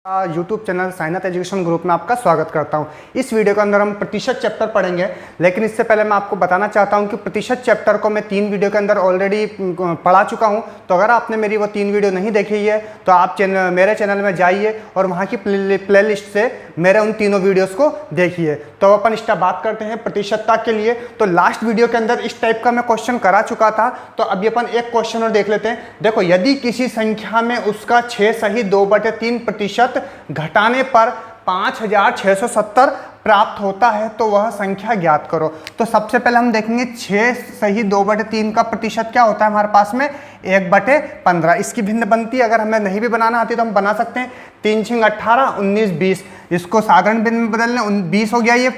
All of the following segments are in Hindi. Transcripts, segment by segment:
यूट्यूब चैनल साइनत एजुकेशन ग्रुप में आपका स्वागत करता हूं। इस वीडियो के अंदर हम प्रतिशत चैप्टर पढ़ेंगे, लेकिन इससे पहले मैं आपको बताना चाहता हूं कि प्रतिशत चैप्टर को मैं 3 वीडियो के अंदर ऑलरेडी पढ़ा चुका हूं। तो अगर आपने मेरी वो 3 वीडियो नहीं देखी है तो आप मेरे चैनल में जाइए और वहां की प्लेलिस्ट से मेरे उन तीनों वीडियोज़ को देखिए। तो अपन इसका बात करते हैं प्रतिशतता के लिए। तो लास्ट वीडियो के अंदर इस टाइप का मैं क्वेश्चन करा चुका था, तो अभी अपन एक क्वेश्चन और देख लेते हैं। देखो, यदि किसी संख्या में उसका 6 सही 2/3% घटाने पर 5670 प्राप्त होता है तो वह संख्या ज्ञात करो। तो सबसे पहले हम देखेंगे 6 सही 2/3 का प्रतिशत क्या होता है हमारे पास में 1/15। इसकी भिन्न बनती है, अगर हमें नहीं भी बनाना आती तो हम बना सकते हैं। 3 6 18 19 20, इसको साधारण भिन्न में बदल लें, 20 हो गया। ये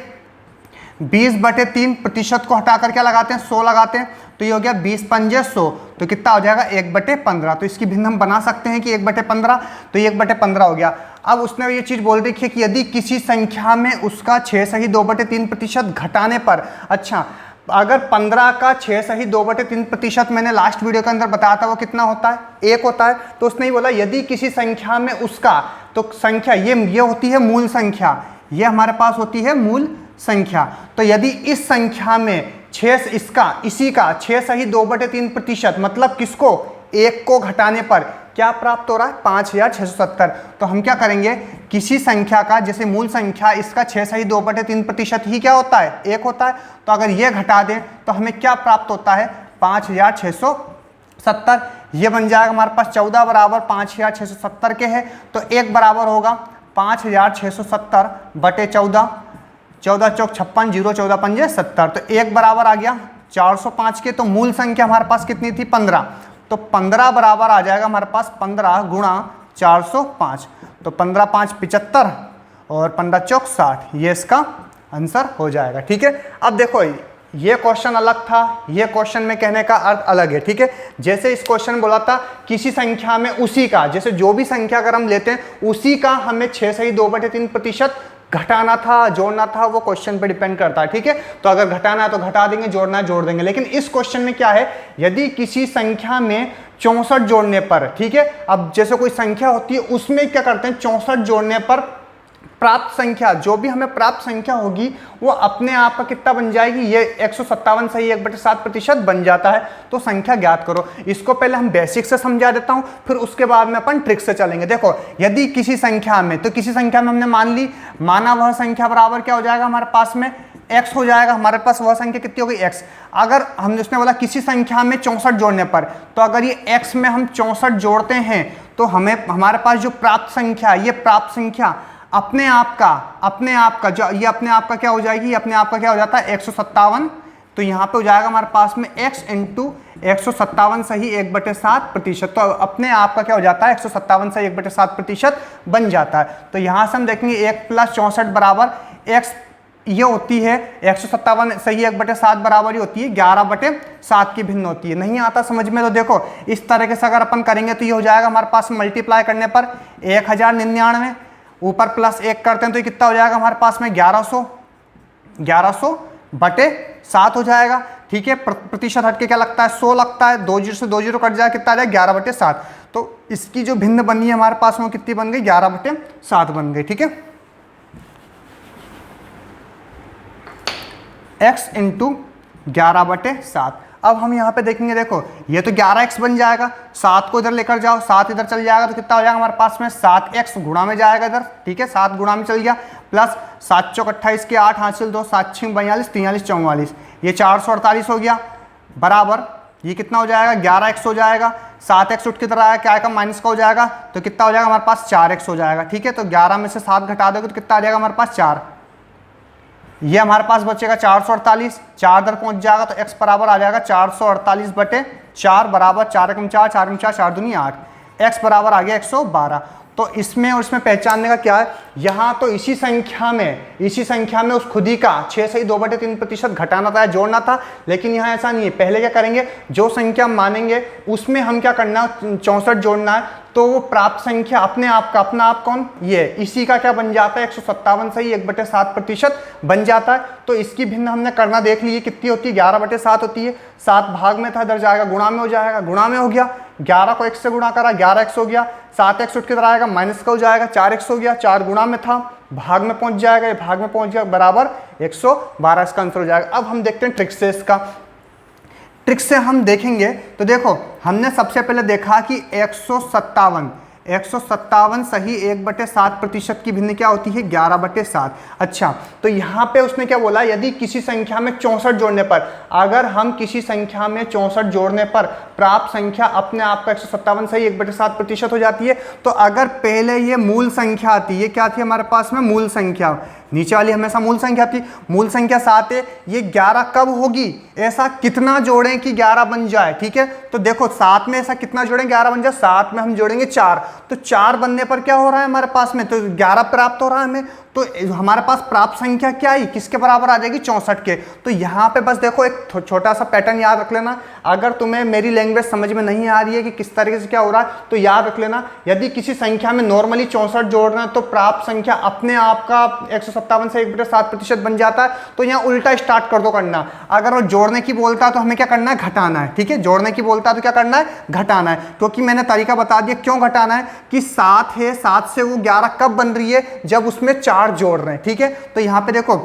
20/3 प्रतिशत को हटाकर क्या लगाते हैं 100 लगाते हैं, तो ये हो गया 20 पंजे 100, तो कितना हो जाएगा 1/15। तो इसकी भिन्न हम बना सकते हैं कि 1/15, तो ये 1/15 हो गया। अब उसने ये चीज़ बोल रखी है कि यदि किसी संख्या में उसका 6 सही 2/3% घटाने पर, अच्छा अगर 15 का 6 सही 2/3% मैंने लास्ट वीडियो के अंदर बताया था वो कितना होता है 1 होता है। तो उसने ही बोला यदि किसी संख्या में उसका, तो संख्या ये होती है मूल संख्या, ये हमारे पास होती है मूल संख्या। तो यदि इस संख्या में 6 इसी का 6 सही 2/3%, मतलब किसको 1 को घटाने पर क्या प्राप्त हो रहा है 5670। तो हम क्या करेंगे, किसी संख्या का, जैसे मूल संख्या इसका 6 सही 2/3% ही क्या होता है 1 होता है, तो अगर ये घटा दें तो हमें क्या प्राप्त होता है 5670। ये बन जाएगा हमारे पास 14 बराबर 5670 के है, तो 1 बराबर होगा 5670 बटे 14, 14 चौक 56, 0 14 पंजे 70, तो 1 बराबर आ गया 405 के। तो मूल संख्या हमारे पास कितनी थी 15, तो 15 बराबर आ जाएगा हमारे पास 15 गुणा 405, तो 15 5 75 और 15 चौक 60, ये इसका आंसर हो जाएगा। ठीक है, अब देखो ये क्वेश्चन अलग था, ये क्वेश्चन में कहने का अर्थ अलग है। ठीक है, जैसे इस क्वेश्चन बोला था किसी संख्या में उसी का, जैसे जो भी संख्या अगर हम लेते हैं उसी का हमें 6 सही 2/3% घटाना था जोड़ना था, वो क्वेश्चन पे डिपेंड करता है। ठीक है, तो अगर घटाना है तो घटा देंगे, जोड़ना है जोड़ देंगे। लेकिन इस क्वेश्चन में क्या है, यदि किसी संख्या में 64 जोड़ने पर, ठीक है, अब जैसे कोई संख्या होती है उसमें क्या करते हैं 64 जोड़ने पर प्राप्त संख्या, जो भी हमें प्राप्त संख्या होगी वो अपने आप का कितना बन जाएगी, ये 157 सही 1/7% बन जाता है। तो संख्या ज्ञात करो। इसको पहले हम बेसिक से समझा देता हूं, फिर उसके बाद में अपन ट्रिक से चलेंगे। देखो, यदि किसी संख्या में, तो किसी संख्या में हमने माना वह संख्या बराबर क्या हो जाएगा हमारे पास में x हो जाएगा। हमारे पास वह संख्या कितनी हो गई x। अगर हमने उसने बोला किसी संख्या में 64 जोड़ने पर, तो अगर ये x में हम 64 जोड़ते हैं तो हमारे पास जो प्राप्त संख्या, ये प्राप्त संख्या अपने आप का जो ये अपने आप का क्या हो जाएगी, ये अपने आप का क्या हो जाता है 157। तो यहाँ पे हो जाएगा हमारे पास में x इंटू 157 सही 1/7%। तो अपने आप का क्या हो जाता है 157 सही 1/7% बन जाता है। तो यहाँ से हम देखेंगे 1 + 64 बराबर x, ये होती है 157 सही 1/7 बराबर ही होती है 11/7 की भिन्न होती है। नहीं आता समझ में तो देखो इस तरीके से अगर अपन करेंगे तो ये हो जाएगा हमारे पास मल्टीप्लाई करने पर 1099, ऊपर +1 करते हैं तो ये कितना हो जाएगा हमारे पास में 1100/7 हो जाएगा। ठीक है, प्रतिशत हटके क्या लगता है 100 लगता है, 2 0 से 2 0 कट जाएगा, कितना आ जाएगा 11/7। तो इसकी जो भिन्न बनी है हमारे पास में कितनी बन गई 11/7 बन गई। ठीक है, x इंटू 11/7। अब हम यहाँ पे देखेंगे, देखो ये तो 11x बन जाएगा, 7 को इधर लेकर जाओ, 7 इधर चल जाएगा तो कितना हो जाएगा हमारे पास में 7x गुणा में जाएगा इधर। ठीक है, 7 गुणा में चल गया, प्लस 7 चौक 28 के 8 हासिल 2, 7 6 42, 43 44, ये 448 हो गया बराबर, ये कितना हो जाएगा 11x हो जाएगा। 7x उठ की तरह आया, क्या आएगा माइनस का हो जाएगा, तो कितना हो जाएगा हमारे पास 4x हो जाएगा। ठीक है, तो 11 में से 7 घटा दोगे तो कितना आ जाएगा हमारे पास 4, ये हमारे पास बचेगा 448, 4 इधर पहुंच जाएगा तो x बराबर आ जाएगा 448/4 बराबर 4 एकम 4, 4 एकम 4, 4 दूनी 8, x बराबर आ गया 112। तो इसमें और इसमें पहचानने का क्या है, यहाँ तो इसी संख्या में उस खुदी का 6 सही 2/3% घटाना था या जोड़ना था, लेकिन यहाँ ऐसा नहीं है। पहले क्या करेंगे, जो संख्या मानेंगे उसमें हम क्या करना है 64 जोड़ना है, तो वो प्राप्त संख्या अपने आप का, अपना आप कौन, ये इसी का क्या बन जाता है 157 सही 1/7% बन जाता है। तो इसकी भिन्न हमने करना देख ली कितनी होती है 11/7 होती है, 7 भाग में था इधर जाएगा गुणा में हो जाएगा, गुणा में हो गया, 11 को 1 से गुणा करा, 11x हो गया, 7x उठ के इधर आएगा, माइनस का हो जाएगा, 4x हो गया, 4 गुणा में था, भाग में पहुंच जाएगा, ये भाग में पहुंच गया, बराबर 112 इसका आंसर हो जाएगा। अब हम देखते हैं ट्रिक से, इसका ट्रिक से हम देखेंगे तो देखो हमने सबसे पहले देखा कि 157 सही 1/7% की भिन्न क्या होती है 11/7। अच्छा, तो यहाँ पे उसने क्या बोला, यदि किसी संख्या में 64 जोड़ने पर, अगर हम किसी संख्या में 64 जोड़ने पर प्राप्त संख्या अपने आप का 157 सही 1/7% हो जाती है, तो अगर पहले ये मूल संख्या आती है, क्या थी हमारे पास में मूल संख्या, नीचे वाली हमेशा मूल संख्या थी, मूल संख्या 7 है, ये 11 कब होगी, ऐसा कितना जोड़ें कि 11 बन जाए। ठीक है, तो देखो 7 में ऐसा कितना जोड़ें 11 बन जाए, 7 में हम जोड़ेंगे 4, तो 4 बनने पर क्या हो रहा है हमारे पास में, तो 11 प्राप्त हो रहा है हमें, तो हमारे पास प्राप्त संख्या क्या आई, किसके बराबर आ जाएगी 64 के। तो यहाँ पे बस देखो एक छोटा सा पैटर्न याद रख लेना, अगर तुम्हें मेरी लैंग्वेज समझ में नहीं आ रही है कि किस तरीके से क्या हो रहा है, तो याद रख लेना, यदि किसी संख्या में नॉर्मली 64 जोड़ना है तो प्राप्त संख्या अपने आप का 157 से 1/7% बन जाता है। तो यहाँ उल्टा स्टार्ट कर दो करना, अगर वो जोड़ने की बोलता है तो हमें क्या करना है, घटाना है। ठीक है, जोड़ने की बोलता है तो क्या करना है, घटाना है, क्योंकि मैंने तरीका बता दिया क्यों घटाना है, कि 7 है, 7 से वो 11 कब बन रही है, जब उसमें 4 जोड़ रहे हैं। ठीक है, तो यहाँ पे देखो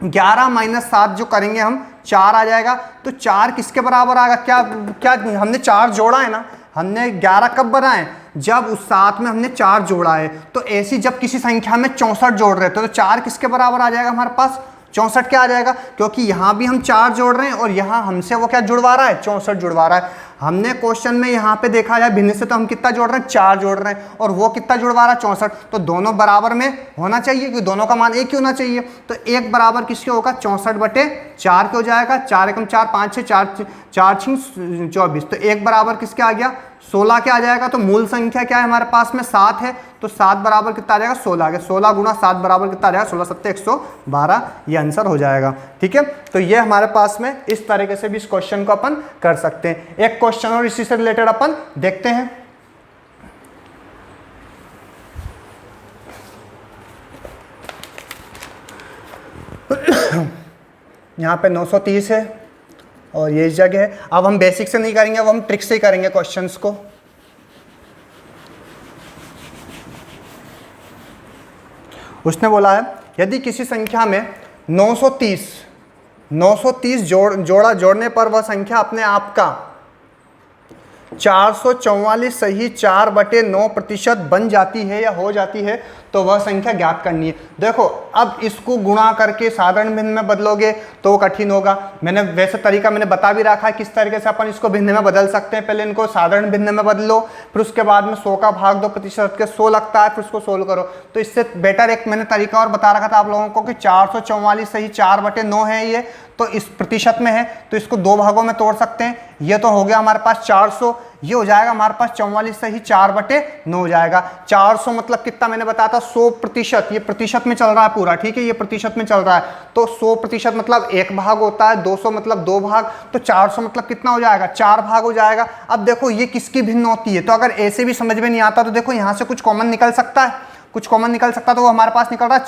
11 - 7 जो करेंगे हम 4 आ जाएगा, तो 4 किसके बराबर आएगा, क्या क्या हमने 4 जोड़ा है ना, हमने 11 कब बनाए, जब उस 7 में हमने 4 जोड़ा है। तो ऐसी जब किसी संख्या में 64 जोड़ रहे हैं तो 4 किसके बराबर आ जाएगा हमारे पास, 64 क्या आ जाएगा, क्योंकि यहाँ भी हम 4 जोड़ रहे हैं और यहाँ हमसे वो क्या जुड़वा रहा है, 64 जुड़वा रहा है। हमने क्वेश्चन में यहाँ पे देखा जाए भिन्न से, तो हम कितना जोड़ रहे हैं, 4 जोड़ रहे हैं, और वो कितना जुड़वा रहा है 64, तो दोनों बराबर में होना चाहिए, क्योंकि दोनों का मान एक ही होना चाहिए। तो एक बराबर किसके होगा, 64/4 के हो जाएगा, 4 एकम 4, 5 6 4 4 6 24, तो एक बराबर किसके आ गया 16 के आ जाएगा। तो मूल संख्या क्या है हमारे पास में 7 है, तो 7 बराबर कितना आ जाएगा 16 आ गया, 16 गुणा 7 बराबर कितना आ जाएगा 16 × 7 = 112, ये आंसर हो जाएगा। ठीक है, तो ये हमारे पास में इस तरीके से भी इस क्वेश्चन को अपन कर सकते हैं। एक क्वेश्चन और इसी से रिलेटेड अपन देखते हैं। यहाँ पे 930 है और ये इस जगह है। अब हम बेसिक से नहीं करेंगे, अब हम ट्रिक से ही करेंगे क्वेश्चंस को। उसने बोला है यदि किसी संख्या में 930 जोड़ने पर वह संख्या अपने आप का 444 सही 4/9% बन जाती है या हो जाती है, तो वह संख्या ज्ञात करनी है। देखो अब इसको गुणा करके साधारण भिन्न में बदलोगे तो कठिन होगा। मैंने वैसे तरीका मैंने बता भी रखा है किस तरीके से अपन इसको भिन्न में बदल सकते हैं। पहले इनको साधारण भिन्न में बदलो, फिर उसके बाद में 100 का भाग 2% के 100 लगता है, फिर उसको सोल्व करो। तो इससे बेटर एक मैंने तरीका और बता रखा था आप लोगों को कि 444 सही 4/9 है ये, तो इस प्रतिशत में है, तो इसको 2 भागों में तोड़ सकते हैं। ये तो हो गया हमारे पास 400, ये हो जाएगा हमारे पास 44 सही 4/9 हो जाएगा। 400 मतलब कितना मैंने बताया था 100%, ये प्रतिशत में चल रहा है पूरा। ठीक है, ये प्रतिशत में चल रहा है, तो 100% मतलब 1 भाग होता है, 200 मतलब 2 भाग, तो 400 मतलब कितना हो जाएगा 4 भाग हो जाएगा। अब देखो ये किसकी भिन्न होती है, तो अगर ऐसे भी समझ में नहीं आता तो देखो यहाँ से कुछ कॉमन निकल सकता है, कुछ कॉमन निकल सकता, तो वो हमारे पास निकल रहा है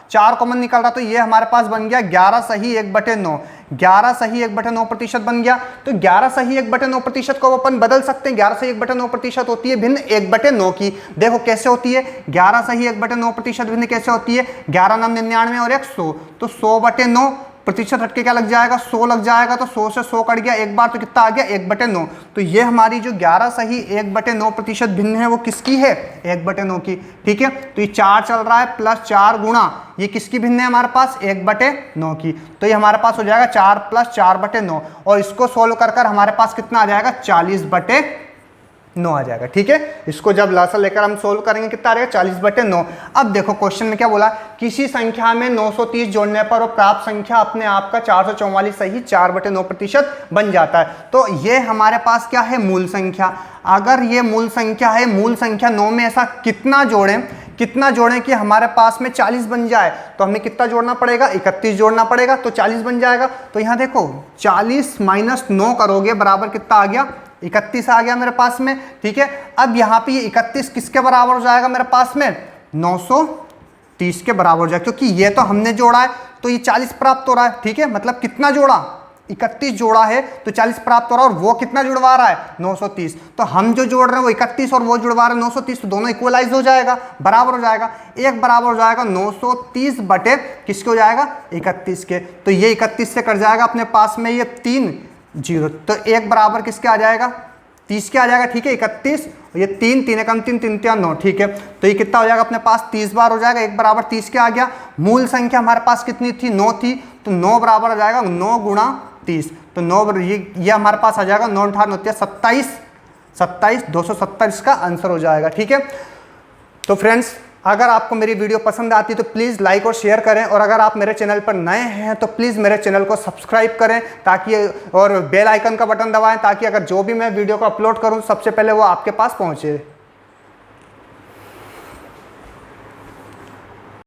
4 कॉमन निकल रहा, तो ये हमारे पास बन गया 11 सही 1/9, 11 सही 1/9% बन गया। तो 11 सही 1/9% को अपन बदल सकते हैं, 11 सही 1/9% होती है भिन्न 1/9 की। देखो कैसे होती है 11 सही 1/9% भिन्न कैसे होती है, 11 9 99 और 100, तो 100/9 प्रतिशत हटके क्या लग जाएगा 100 लग जाएगा, तो 100 से 100 कट गया एक बार, तो कितना आ गया 1/9। तो ये हमारी जो 11 सही 1/9% भिन्न है वो किसकी है 1/9 की। ठीक है, तो ये 4 चल रहा है प्लस 4 गुणा ये किसकी भिन्न है हमारे पास 1/9 की, तो ये हमारे पास हो जाएगा 4 + 4/9, और इसको सोल्व कर हमारे पास कितना आ जाएगा 40/9 आ जाएगा। ठीक है, इसको जब लासा लेकर हम सोल्व करेंगे कितना आ जाएगा 40/9। अब देखो क्वेश्चन में क्या बोला, किसी संख्या में 930 जोड़ने पर वो प्राप्त संख्या अपने आप का 444 सही 4/9% बन जाता है। तो ये हमारे पास क्या है मूल संख्या। अगर ये मूल संख्या है, मूल संख्या 9 में ऐसा कितना जोड़ें कि हमारे पास में 40 बन जाए, तो हमें कितना जोड़ना पड़ेगा 31 जोड़ना पड़ेगा, तो 40 बन जाएगा। तो यहाँ देखो 40 - 9 करोगे बराबर कितना आ गया 31 आ गया मेरे पास में। ठीक है, अब यहाँ पे ये 31 किसके बराबर हो जाएगा मेरे पास में 930 के बराबर हो जाएगा, क्योंकि ये तो हमने जोड़ा है तो ये 40 प्राप्त हो रहा है। ठीक है, मतलब कितना जोड़ा 31 जोड़ा है तो 40 प्राप्त हो रहा है, और वो कितना जुड़वा रहा है 930। तो हम जो जोड़ रहे हैं वो 31 और वो जुड़वा रहे हैं 930, तो दोनों इक्वलाइज हो जाएगा, बराबर हो जाएगा। एक बराबर हो जाएगा 930 बटे किसके हो जाएगा 31 के। तो ये 31 से कट जाएगा अपने पास में ये 3 0, तो एक बराबर किसके आ जाएगा 30 के आ जाएगा। ठीक है 31, ये 3 3 एकम 3 3 3 9। ठीक है, तो ये कितना हो जाएगा अपने पास 30 बार हो जाएगा, एक बराबर 30 के आ गया। मूल संख्या हमारे पास कितनी थी 9 थी, तो 9 बराबर आ जाएगा 9 गुणा 30, तो 9 ये हमारे पास आ जाएगा 9 8 9 27 27 270 इसका आंसर हो जाएगा। ठीक है, तो फ्रेंड्स अगर आपको मेरी वीडियो पसंद आती है तो प्लीज़ लाइक और शेयर करें, और अगर आप मेरे चैनल पर नए हैं तो प्लीज़ मेरे चैनल को सब्सक्राइब करें ताकि, और बेल आइकन का बटन दबाएं ताकि अगर जो भी मैं वीडियो को अपलोड करूं सबसे पहले वो आपके पास पहुंचे।